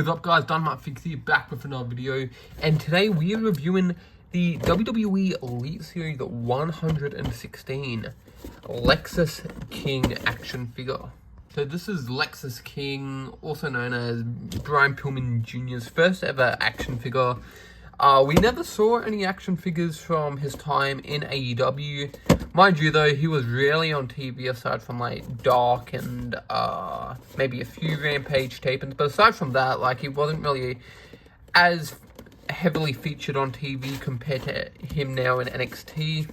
What is up, guys? Fix here, back with another video, and today we are reviewing the WWE Elite Series 116 Lexis King action figure. So this is Lexis King, also known as Brian Pillman Jr.'s first ever action figure. We never saw any action figures from his time in AEW. Mind you, though, he was rarely on TV aside from, like, Dark and maybe a few Rampage tapings. But aside from that, like, he wasn't really as heavily featured on TV compared to him now in NXT.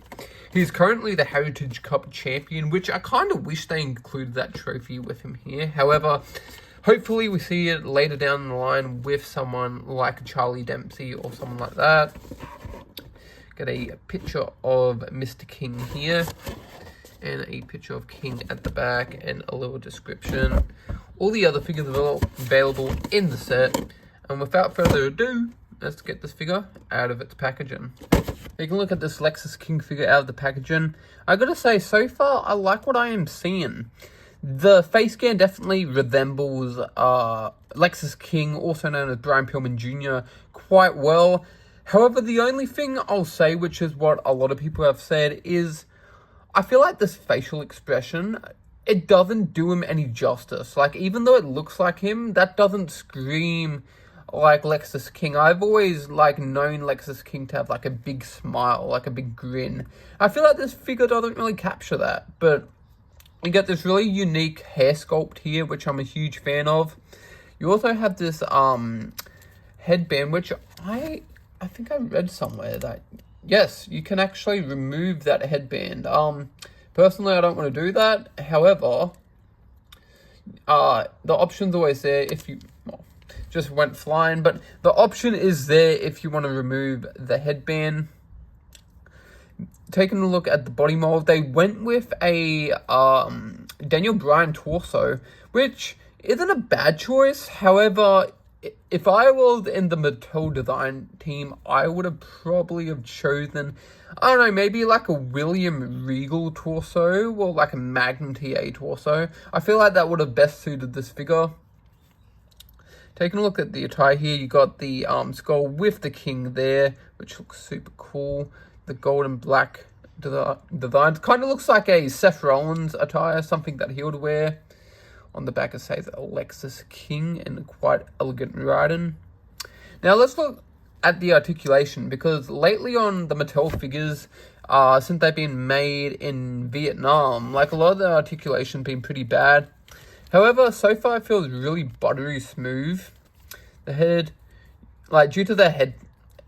He's currently the Heritage Cup champion, which I kind of wish they included that trophy with him here. However, hopefully we see it later down the line with someone like Charlie Dempsey or someone like that. Get a picture of Mr. King here, and a picture of King at the back, and a little description. All the other figures are available in the set. And without further ado, let's get this figure out of its packaging. Take a look at this Lexis King figure out of the packaging. I gotta say, so far, I like what I am seeing. The face scan definitely resembles Lexis King, also known as Brian Pillman Jr., quite well. However, the only thing I'll say, which is what a lot of people have said, is I feel like this facial expression, it doesn't do him any justice. Like, even though it looks like him, that doesn't scream like Lexis King. I've always, like, known Lexis King to have, like, a big smile, like a big grin. I feel like this figure doesn't really capture that, but you get this really unique hair sculpt here, which I'm a huge fan of. You also have this headband, which I think I read somewhere that, yes, you can actually remove that headband. Personally, I don't want to do that. However, the option's always there if you, well, just went flying, but the option is there if you want to remove the headband. Taking a look at the body mold, they went with a Daniel Bryan torso, which isn't a bad choice. However, if I was in the Mattel design team, I would have probably chosen, I don't know, maybe like a William Regal torso or like a Magnum TA torso. I feel like that would have best suited this figure. Taking a look at the attire here, you got the skull with the king there, which looks super cool. The gold and black designs kind of looks like a Seth Rollins attire, something that he would wear. On the back it says Lexis King in quite elegant writing. Now let's look at the articulation, because lately on the Mattel figures, since they've been made in Vietnam, like, a lot of the articulation been pretty bad. However, so far it feels really buttery smooth. The head, like, due to the head,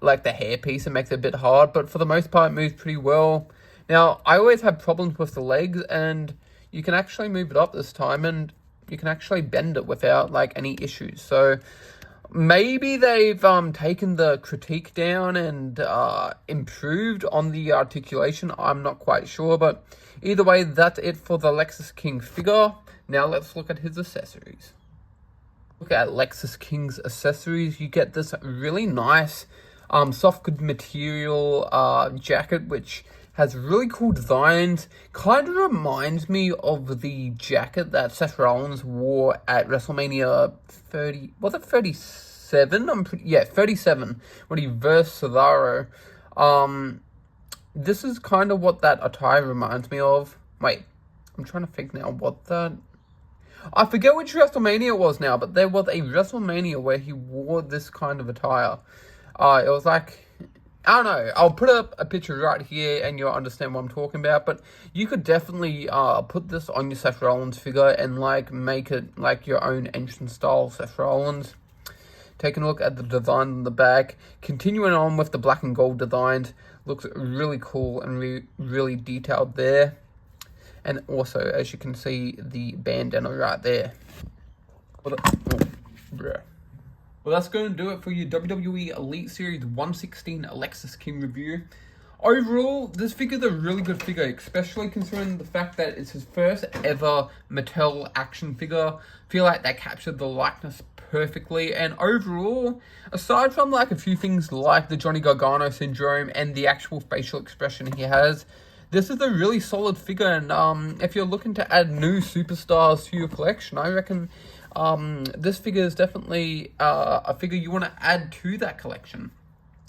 like the hair piece, it makes it a bit hard, but for the most part it moves pretty well. Now, I always have problems with the legs, and you can actually move it up this time, and you can actually bend it without, like, any issues. So maybe they've taken the critique down and improved on the articulation. I'm not quite sure, but either way, that's it for the Lexis King figure. Now let's look at his accessories. Look at Lexis King's accessories. You get this really nice soft good material jacket, which has really cool designs. Kind of reminds me of the jacket that Seth Rollins wore at WrestleMania 30. Was it 37? 37 when he versed Cesaro. This is kind of what that attire reminds me of. Wait, I'm trying to think now what that. I forget which WrestleMania it was now, but there was a WrestleMania where he wore this kind of attire. It was like, I don't know, I'll put up a picture right here and you'll understand what I'm talking about, but you could definitely put this on your Seth Rollins figure and, like, make it like your own entrance style Seth Rollins. Taking a look at the design on the back, continuing on with the black and gold designs, looks really cool and really detailed there. And also, as you can see, the bandana right there. Well, that's going to do it for your WWE Elite Series 116 Lexis King review. Overall, this figure's a really good figure, especially considering the fact that it's his first ever Mattel action figure. I feel like they captured the likeness perfectly, and overall, aside from, like, a few things like the Johnny Gargano syndrome and the actual facial expression he has, this is a really solid figure, and if you're looking to add new superstars to your collection, I reckon this figure is definitely a figure you want to add to that collection.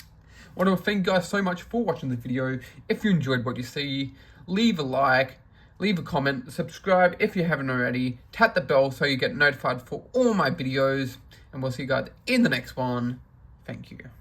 I want to thank you guys so much for watching the video. If you enjoyed what you see, leave a like, leave a comment, subscribe if you haven't already, tap the bell so you get notified for all my videos, and we'll see you guys in the next one. Thank you.